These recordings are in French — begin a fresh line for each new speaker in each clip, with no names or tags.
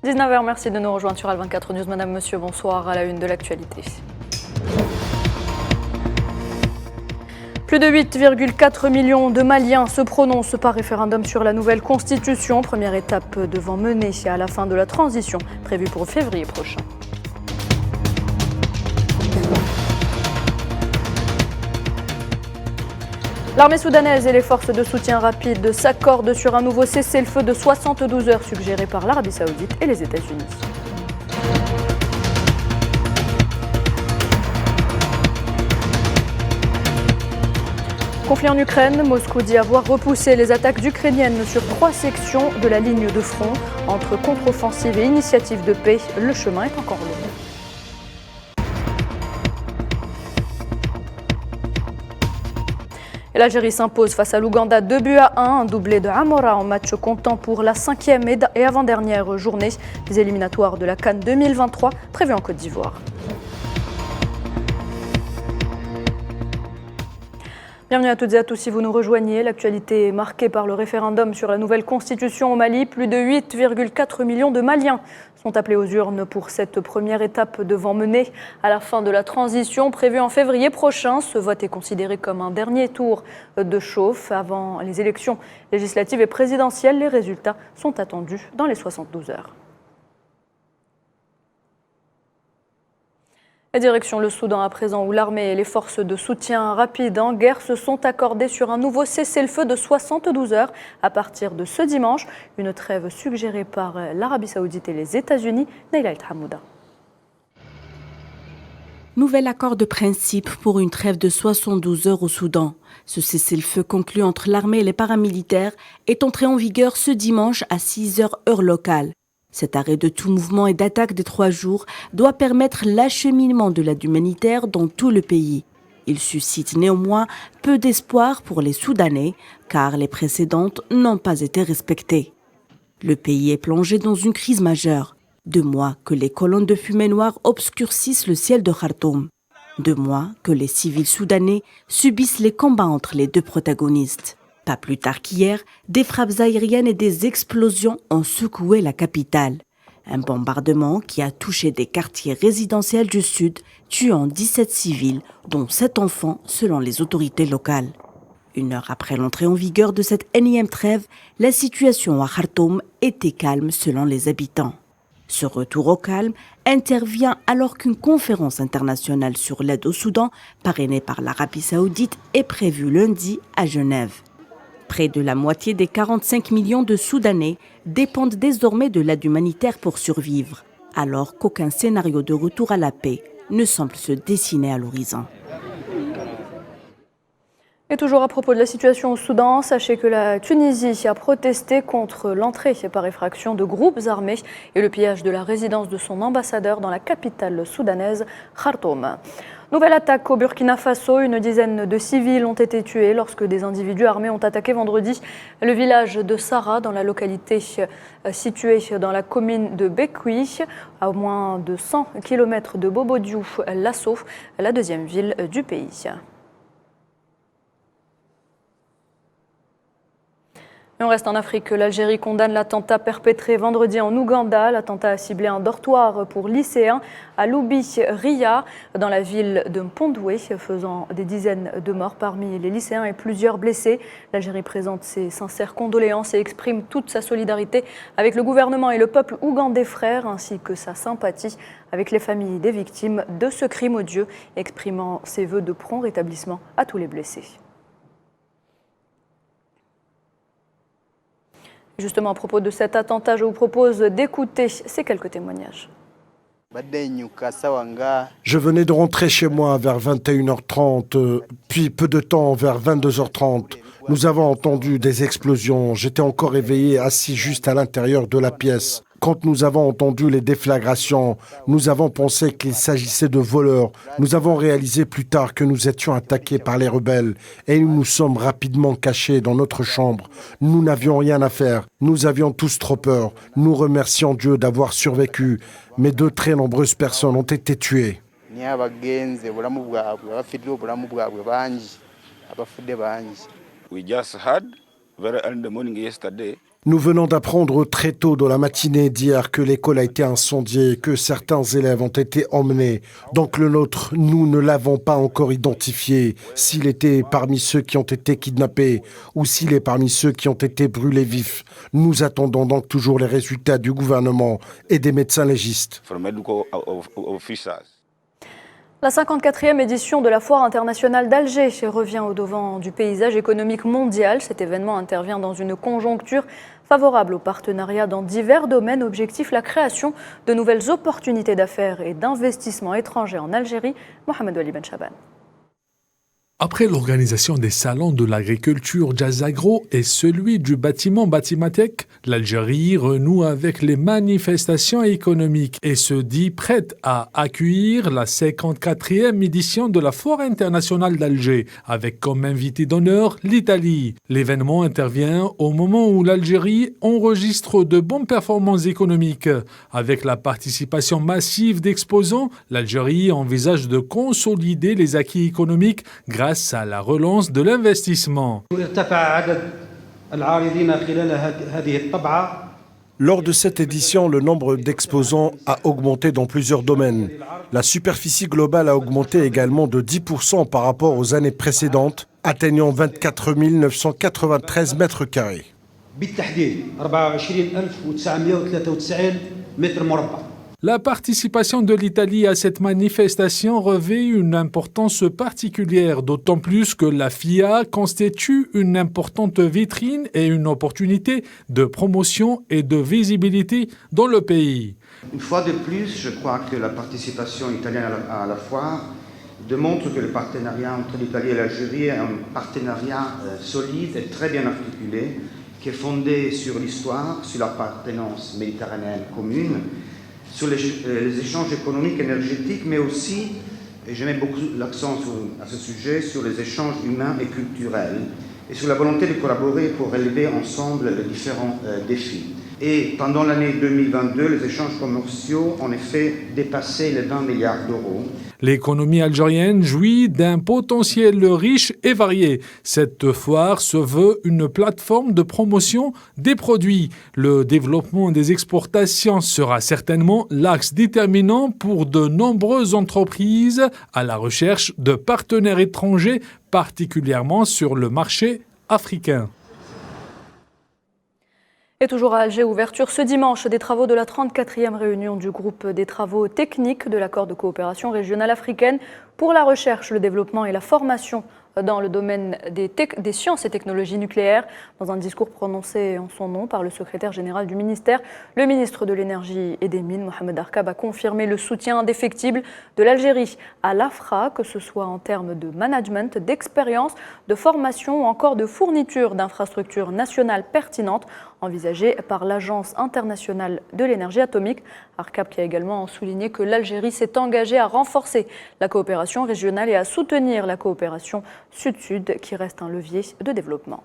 19h, merci de nous rejoindre sur Al24 News. Madame, monsieur, bonsoir à la une de l'actualité. Plus de 8,4 millions de Maliens se prononcent par référendum sur la nouvelle constitution. Première étape devant mener à la fin de la transition prévue pour février prochain. L'armée soudanaise et les forces de soutien rapide s'accordent sur un nouveau cessez-le-feu de 72 heures suggéré par l'Arabie Saoudite et les États-Unis. Conflit en Ukraine, Moscou dit avoir repoussé les attaques ukrainiennes sur 3 sections de la ligne de front. Entre contre-offensive et initiative de paix, le chemin est encore long. Et l'Algérie s'impose face à l'Ouganda 2-1, un doublé de Amora en match comptant pour la 5e et avant-dernière journée des éliminatoires de la CAN 2023 prévue en Côte d'Ivoire. Bienvenue à toutes et à tous si vous nous rejoignez. L'actualité est marquée par le référendum sur la nouvelle constitution au Mali. Plus de 8,4 millions de Maliens sont appelés aux urnes pour cette première étape devant mener à la fin de la transition prévue en février prochain. Ce vote est considéré comme un dernier tour de chauffe avant les élections législatives et présidentielles. Les résultats sont attendus dans les 72 heures. Et direction le Soudan à présent, où l'armée et les forces de soutien rapide en guerre se sont accordées sur un nouveau cessez-le-feu de 72 heures à partir de ce dimanche. Une trêve suggérée par l'Arabie Saoudite et les États-Unis. Naila El Hamouda.
Nouvel accord de principe pour une trêve de 72 heures au Soudan. Ce cessez-le-feu conclu entre l'armée et les paramilitaires est entré en vigueur ce dimanche à 6 heures heure locale. Cet arrêt de tout mouvement et d'attaque des 3 jours doit permettre l'acheminement de l'aide humanitaire dans tout le pays. Il suscite néanmoins peu d'espoir pour les Soudanais, car les précédentes n'ont pas été respectées. Le pays est plongé dans une crise majeure. 2 mois que les colonnes de fumée noire obscurcissent le ciel de Khartoum. 2 mois que les civils soudanais subissent les combats entre les 2 protagonistes. Pas plus tard qu'hier, des frappes aériennes et des explosions ont secoué la capitale. Un bombardement qui a touché des quartiers résidentiels du sud, tuant 17 civils, dont 7 enfants selon les autorités locales. 1 heure après l'entrée en vigueur de cette énième trêve, la situation à Khartoum était calme selon les habitants. Ce retour au calme intervient alors qu'une conférence internationale sur l'aide au Soudan, parrainée par l'Arabie Saoudite, est prévue lundi à Genève. Près de la moitié des 45 millions de Soudanais dépendent désormais de l'aide humanitaire pour survivre, alors qu'aucun scénario de retour à la paix ne semble se dessiner à l'horizon.
Et toujours à propos de la situation au Soudan, sachez que la Tunisie a protesté contre l'entrée par effraction de groupes armés et le pillage de la résidence de son ambassadeur dans la capitale soudanaise, Khartoum. Nouvelle attaque au Burkina Faso, une dizaine de civils ont été tués lorsque des individus armés ont attaqué vendredi le village de Sara dans la localité située dans la commune de Bekui, à moins de 100 km de Bobo-Diouf-Lasso, la 2e ville du pays. Et on reste en Afrique. L'Algérie condamne l'attentat perpétré vendredi en Ouganda. L'attentat a ciblé un dortoir pour lycéens à Loubi-Ria, dans la ville de Mpondoué, faisant des dizaines de morts parmi les lycéens et plusieurs blessés. L'Algérie présente ses sincères condoléances et exprime toute sa solidarité avec le gouvernement et le peuple ougandais frère, ainsi que sa sympathie avec les familles des victimes de ce crime odieux, exprimant ses vœux de prompt rétablissement à tous les blessés. Justement, à propos de cet attentat, je vous propose d'écouter ces quelques témoignages.
Je venais de rentrer chez moi vers 21h30, puis peu de temps, vers 22h30. Nous avons entendu des explosions. J'étais encore éveillé, assis juste à l'intérieur de la pièce. Quand nous avons entendu les déflagrations, nous avons pensé qu'il s'agissait de voleurs. Nous avons réalisé plus tard que nous étions attaqués par les rebelles et nous nous sommes rapidement cachés dans notre chambre. Nous n'avions rien à faire. Nous avions tous trop peur. Nous remercions Dieu d'avoir survécu, mais de très nombreuses personnes ont été tuées.
We just had very early in the morning yesterday.
Nous venons d'apprendre très tôt dans la matinée d'hier que l'école a été incendiée, que certains élèves ont été emmenés. Donc le nôtre, nous ne l'avons pas encore identifié, s'il était parmi ceux qui ont été kidnappés ou s'il est parmi ceux qui ont été brûlés vifs. Nous attendons donc toujours les résultats du gouvernement et des médecins légistes.
La 54e édition de la Foire internationale d'Alger revient au devant du paysage économique mondial. Cet événement intervient dans une conjoncture favorable au partenariat dans divers domaines. Objectif, la création de nouvelles opportunités d'affaires et d'investissements étrangers en Algérie. Mohamed Wali Ben Chaban.
Après l'organisation des salons de l'agriculture Jazzagro et celui du bâtiment Batimatech, l'Algérie renoue avec les manifestations économiques et se dit prête à accueillir la 54e édition de la Foire internationale d'Alger, avec comme invité d'honneur l'Italie. L'événement intervient au moment où l'Algérie enregistre de bonnes performances économiques. Avec la participation massive d'exposants, l'Algérie envisage de consolider les acquis économiques grâce à la relance de l'investissement.
Lors de cette édition, le nombre d'exposants a augmenté dans plusieurs domaines. La superficie globale a augmenté également de 10% par rapport aux années précédentes, atteignant 24 993 mètres carrés.
La participation de l'Italie à cette manifestation revêt une importance particulière, d'autant plus que la FIA constitue une importante vitrine et une opportunité de promotion et de visibilité dans le pays.
Une fois de plus, je crois que la participation italienne à la foire démontre que le partenariat entre l'Italie et l'Algérie est un partenariat solide et très bien articulé, qui est fondé sur l'histoire, sur l'appartenance méditerranéenne commune, sur les échanges économiques et énergétiques, mais aussi, et je mets beaucoup l'accent à ce sujet, sur les échanges humains et culturels, et sur la volonté de collaborer pour relever ensemble les différents défis. Et pendant l'année 2022, les échanges commerciaux ont en effet dépassé les 20 milliards d'euros.
L'économie algérienne jouit d'un potentiel riche et varié. Cette foire se veut une plateforme de promotion des produits. Le développement des exportations sera certainement l'axe déterminant pour de nombreuses entreprises à la recherche de partenaires étrangers, particulièrement sur le marché africain.
Et toujours à Alger, ouverture ce dimanche des travaux de la 34e réunion du groupe des travaux techniques de l'accord de coopération régionale africaine pour la recherche, le développement et la formation dans le domaine des sciences et technologies nucléaires. Dans un discours prononcé en son nom par le secrétaire général du ministère, le ministre de l'Énergie et des Mines, Mohamed Arkab, a confirmé le soutien indéfectible de l'Algérie à l'AFRA, que ce soit en termes de management, d'expérience, de formation ou encore de fourniture d'infrastructures nationales pertinentes envisagées par l'Agence internationale de l'énergie atomique. Arkab qui a également souligné que l'Algérie s'est engagée à renforcer la coopération régionale et à soutenir la coopération Sud-Sud qui reste un levier de développement.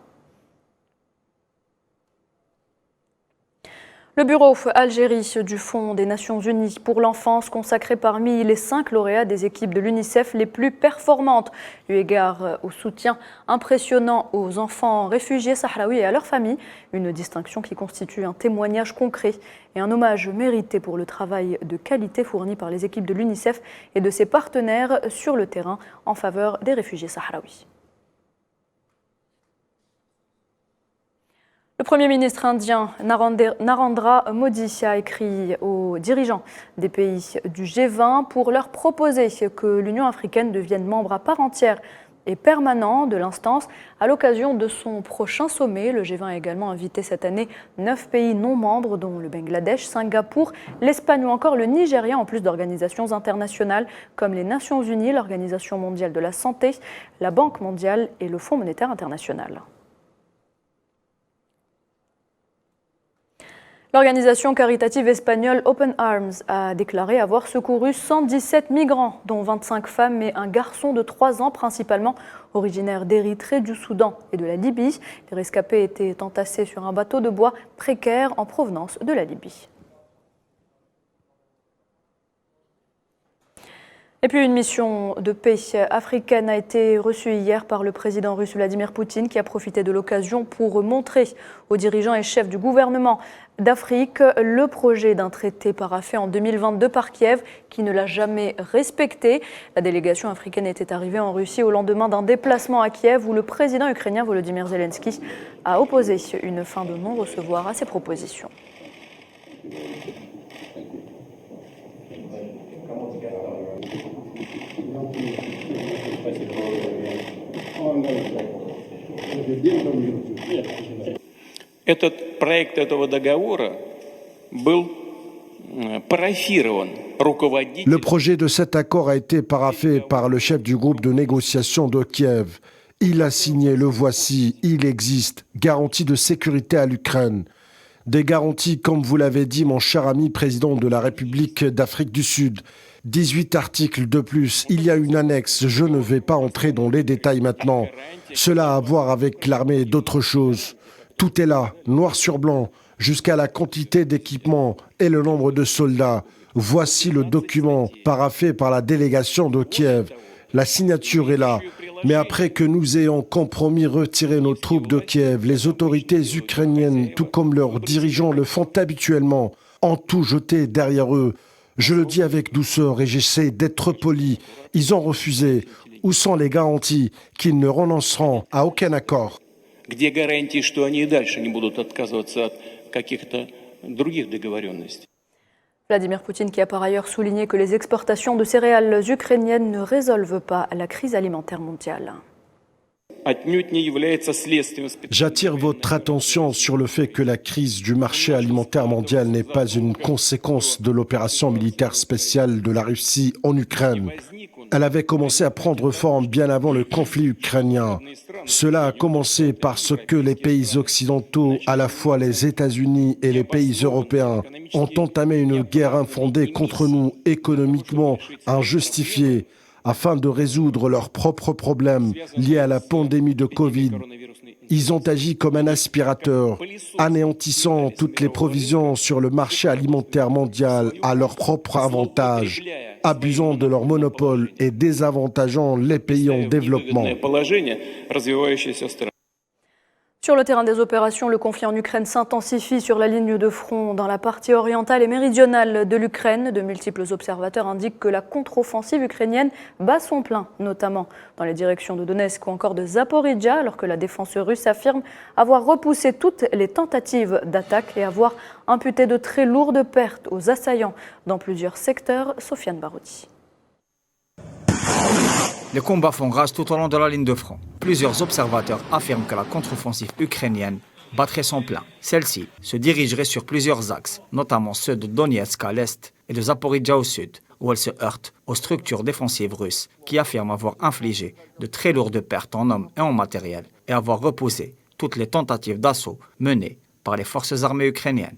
Le bureau Algérie du Fonds des Nations Unies pour l'enfance consacré parmi les 5 lauréats des équipes de l'UNICEF les plus performantes, eu égard au soutien impressionnant aux enfants réfugiés sahraouis et à leurs familles, une distinction qui constitue un témoignage concret et un hommage mérité pour le travail de qualité fourni par les équipes de l'UNICEF et de ses partenaires sur le terrain en faveur des réfugiés sahraouis. Le Premier ministre indien Narendra Modi a écrit aux dirigeants des pays du G20 pour leur proposer que l'Union africaine devienne membre à part entière et permanent de l'instance à l'occasion de son prochain sommet. Le G20 a également invité cette année 9 pays non membres, dont le Bangladesh, Singapour, l'Espagne ou encore le Nigeria, en plus d'organisations internationales comme les Nations Unies, l'Organisation mondiale de la santé, la Banque mondiale et le Fonds monétaire international. L'organisation caritative espagnole Open Arms a déclaré avoir secouru 117 migrants, dont 25 femmes et un garçon de 3 ans, principalement originaires d'Érythrée, du Soudan et de la Libye. Les rescapés étaient entassés sur un bateau de bois précaire en provenance de la Libye. Et puis une mission de paix africaine a été reçue hier par le président russe Vladimir Poutine qui a profité de l'occasion pour montrer aux dirigeants et chefs du gouvernement d'Afrique le projet d'un traité paraphé en 2022 par Kiev qui ne l'a jamais respecté. La délégation africaine était arrivée en Russie au lendemain d'un déplacement à Kiev où le président ukrainien Volodymyr Zelensky a opposé une fin de non-recevoir à ses propositions.
Этот проект этого договора был парафирован руководителем.
Le projet de cet accord a été paraphé par le chef du groupe de négociation de Kiev. Il a signé, le voici, il existe. Garantie de sécurité à l'Ukraine. Des garanties, comme vous l'avez dit, mon cher ami président de la République d'Afrique du Sud. 18 articles de plus. Il y a une annexe. Je ne vais pas entrer dans les détails maintenant. Cela a à voir avec l'armée et d'autres choses. Tout est là, noir sur blanc, jusqu'à la quantité d'équipements et le nombre de soldats. Voici le document paraphé par la délégation de Kiev. La signature est là. Mais après que nous ayons compromis retirer nos troupes de Kiev, les autorités ukrainiennes, tout comme leurs dirigeants le font habituellement, ont tout jeté derrière eux. Je le dis avec douceur et j'essaie d'être poli. Ils ont refusé. Où sont les garanties qu'ils ne renonceront à aucun accord?
Где гарантии, что они и дальше не будут отказываться от каких-то других договоренностей?
Vladimir Poutine qui a par ailleurs souligné que les exportations de céréales ukrainiennes ne résolvent pas la crise alimentaire mondiale.
J'attire votre attention sur le fait que la crise du marché alimentaire mondial n'est pas une conséquence de l'opération militaire spéciale de la Russie en Ukraine. Elle avait commencé à prendre forme bien avant le conflit ukrainien. Cela a commencé parce que les pays occidentaux, à la fois les États-Unis et les pays européens, ont entamé une guerre infondée contre nous, économiquement injustifiée, afin de résoudre leurs propres problèmes liés à la pandémie de Covid. Ils ont agi comme un aspirateur, anéantissant toutes les provisions sur le marché alimentaire mondial à leur propre avantage, abusant de leur monopole et désavantageant les pays en développement.
Sur le terrain des opérations, le conflit en Ukraine s'intensifie sur la ligne de front dans la partie orientale et méridionale de l'Ukraine. De multiples observateurs indiquent que la contre-offensive ukrainienne bat son plein, notamment dans les directions de Donetsk ou encore de Zaporijjia, alors que la défense russe affirme avoir repoussé toutes les tentatives d'attaque et avoir imputé de très lourdes pertes aux assaillants dans plusieurs secteurs. Sofiane Baroudi.
Les combats font rage tout au long de la ligne de front. Plusieurs observateurs affirment que la contre-offensive ukrainienne battrait son plein. Celle-ci se dirigerait sur plusieurs axes, notamment ceux de Donetsk à l'est et de Zaporijjia au sud, où elle se heurte aux structures défensives russes qui affirment avoir infligé de très lourdes pertes en hommes et en matériel et avoir repoussé toutes les tentatives d'assaut menées par les forces armées ukrainiennes.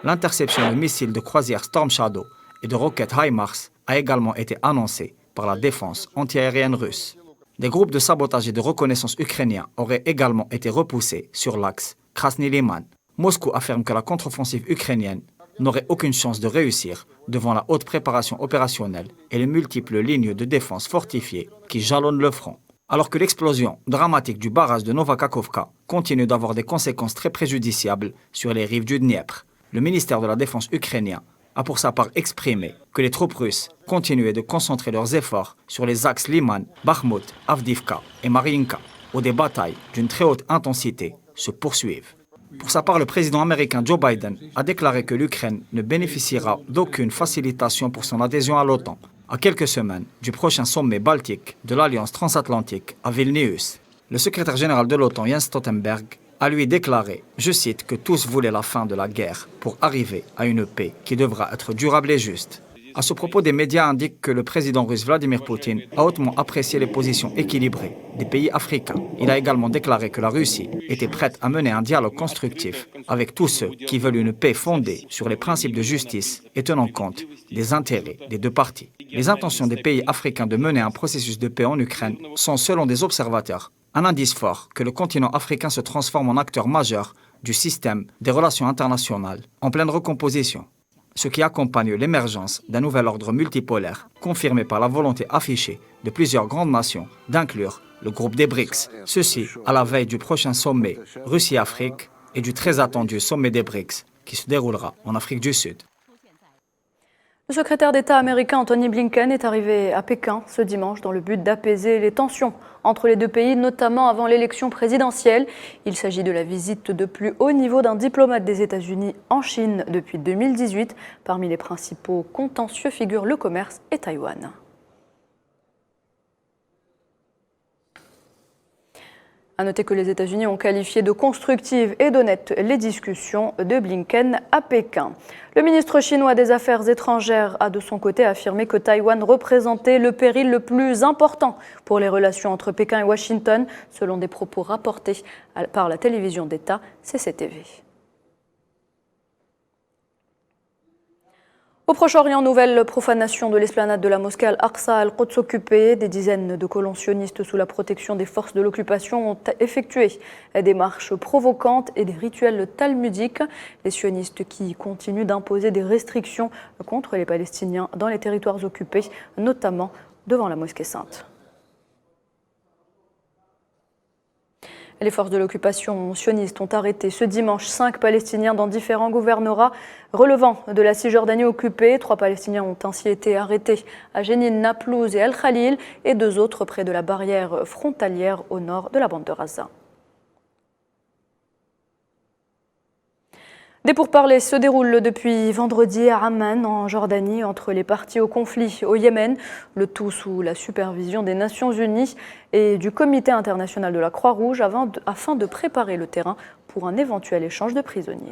L'interception de missiles de croisière Storm Shadow et de roquettes HIMARS a également été annoncée par la défense antiaérienne russe. Des groupes de sabotage et de reconnaissance ukrainiens auraient également été repoussés sur l'axe Krasny-Liman. Moscou affirme que la contre-offensive ukrainienne n'aurait aucune chance de réussir devant la haute préparation opérationnelle et les multiples lignes de défense fortifiées qui jalonnent le front. Alors que l'explosion dramatique du barrage de Novakhovka continue d'avoir des conséquences très préjudiciables sur les rives du Dniepr, le ministère de la Défense ukrainien a pour sa part exprimé que les troupes russes continuaient de concentrer leurs efforts sur les axes Liman, Bakhmut, Avdiivka et Mariinka, où des batailles d'une très haute intensité se poursuivent. Pour sa part, le président américain Joe Biden a déclaré que l'Ukraine ne bénéficiera d'aucune facilitation pour son adhésion à l'OTAN, à quelques semaines du prochain sommet baltique de l'Alliance transatlantique à Vilnius. Le secrétaire général de l'OTAN, Jens Stoltenberg, a lui déclaré, je cite, que tous voulaient la fin de la guerre pour arriver à une paix qui devra être durable et juste. À ce propos, des médias indiquent que le président russe Vladimir Poutine a hautement apprécié les positions équilibrées des pays africains. Il a également déclaré que la Russie était prête à mener un dialogue constructif avec tous ceux qui veulent une paix fondée sur les principes de justice et tenant compte des intérêts des deux parties. Les intentions des pays africains de mener un processus de paix en Ukraine sont, selon des observateurs, un indice fort que le continent africain se transforme en acteur majeur du système des relations internationales en pleine recomposition. ce qui accompagne l'émergence d'un nouvel ordre multipolaire confirmé par la volonté affichée de plusieurs grandes nations d'inclure le groupe des BRICS. Ceci à la veille du prochain sommet Russie-Afrique et du très attendu sommet des BRICS qui se déroulera en Afrique du Sud.
Le secrétaire d'État américain Antony Blinken est arrivé à Pékin ce dimanche dans le but d'apaiser les tensions entre les deux pays, notamment avant l'élection présidentielle. Il s'agit de la visite de plus haut niveau d'un diplomate des États-Unis en Chine depuis 2018. Parmi les principaux contentieux figurent le commerce et Taïwan. À noter que les États-Unis ont qualifié de constructives et d'honnêtes les discussions de Blinken à Pékin. Le ministre chinois des Affaires étrangères a de son côté affirmé que Taïwan représentait le péril le plus important pour les relations entre Pékin et Washington, selon des propos rapportés par la télévision d'État CCTV. Au Proche-Orient, nouvelle profanation de l'esplanade de la mosquée Al-Aqsa Al-Quds occupée. Des dizaines de colons sionistes sous la protection des forces de l'occupation ont effectué des marches provocantes et des rituels talmudiques. Les sionistes qui continuent d'imposer des restrictions contre les Palestiniens dans les territoires occupés, notamment devant la mosquée sainte. Les forces de l'occupation sioniste ont arrêté ce dimanche 5 Palestiniens dans différents gouvernorats relevant de la Cisjordanie occupée. 3 Palestiniens ont ainsi été arrêtés à Jenin, Naplouse et Al-Khalil et 2 autres près de la barrière frontalière au nord de la bande de Gaza. Des pourparlers se déroulent depuis vendredi à Amman, en Jordanie, entre les parties au conflit au Yémen, le tout sous la supervision des Nations Unies et du Comité international de la Croix-Rouge afin de préparer le terrain pour un éventuel échange de prisonniers.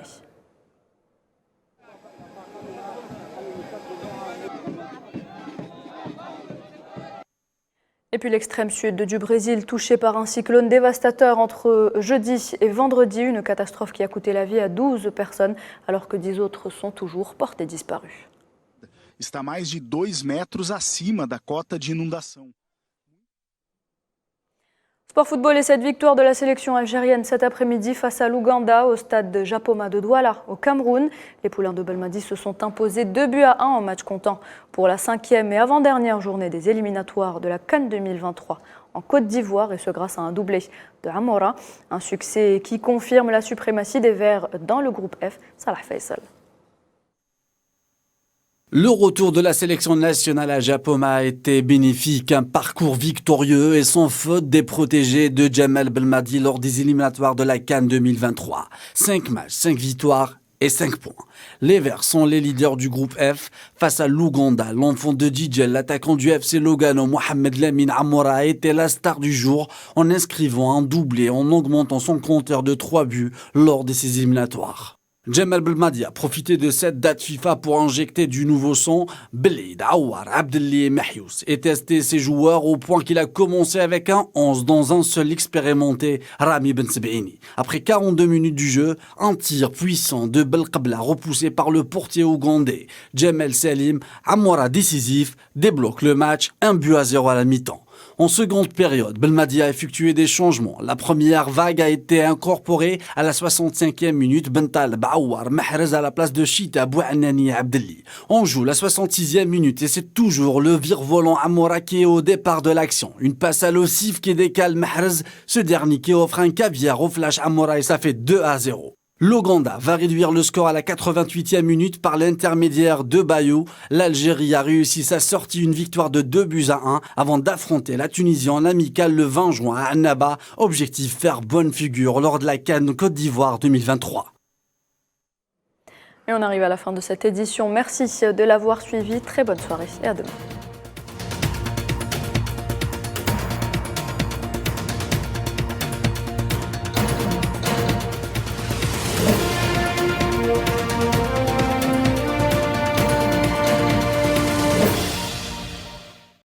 Et puis l'extrême sud du Brésil, touché par un cyclone dévastateur entre jeudi et vendredi, une catastrophe qui a coûté la vie à 12 personnes, alors que 10 autres sont toujours portés disparus.
Está mais de 2 metros acima da cota de inundação.
Sport football et cette victoire de la sélection algérienne cet après-midi face à l'Ouganda au stade de Japoma de Douala au Cameroun. Les poulains de Belmadi se sont imposés 2-1 en match comptant pour la 5e et avant-dernière journée des éliminatoires de la CAN 2023 en Côte d'Ivoire, et ce grâce à un doublé de Amora. Un succès qui confirme la suprématie des Verts dans le groupe F. Salah Faisal.
Le retour de la sélection nationale à Japoma a été bénéfique, un parcours victorieux et sans faute des protégés de Djemal Belmadi lors des éliminatoires de la CAN 2023. 5 matchs, 5 victoires et 5 points. Les Verts sont les leaders du groupe F face à l'Ouganda. L'enfant de Djidjel, l'attaquant du FC Lugano, Mohamed Lamine Amora, a été la star du jour en inscrivant un doublé en augmentant son compteur de 3 buts lors de ces éliminatoires. Djemal Belmadi a profité de cette date FIFA pour injecter du nouveau son, Belid, Aouar, Abdelli et Mahious, et tester ses joueurs au point qu'il a commencé avec un 11 dans un seul expérimenté, Rami Ben Sebaini. Après 42 minutes du jeu, un tir puissant de Belkabla repoussé par le portier ougandais. Djemel Salim, Amora décisif, débloque le match, 1-0 à la mi-temps. En seconde période, Belmadi a effectué des changements. La première vague a été incorporée à la 65e minute. Bental Baouar Mahrez à la place de Chita Bouanani Abdelli. On joue la 66e minute et c'est toujours le virevolant Amora qui est au départ de l'action. Une passe à l'ossif qui décale Mahrez, ce dernier qui offre un caviar au flash Amora et ça fait 2-0. L'Ouganda va réduire le score à la 88e minute par l'intermédiaire de Bayou. L'Algérie a réussi sa sortie, une victoire de 2-1 avant d'affronter la Tunisie en amical le 20 juin à Annaba. Objectif faire bonne figure lors de la CAN Côte d'Ivoire 2023.
Et on arrive à la fin de cette édition. Merci de l'avoir suivi. Très bonne soirée et à demain.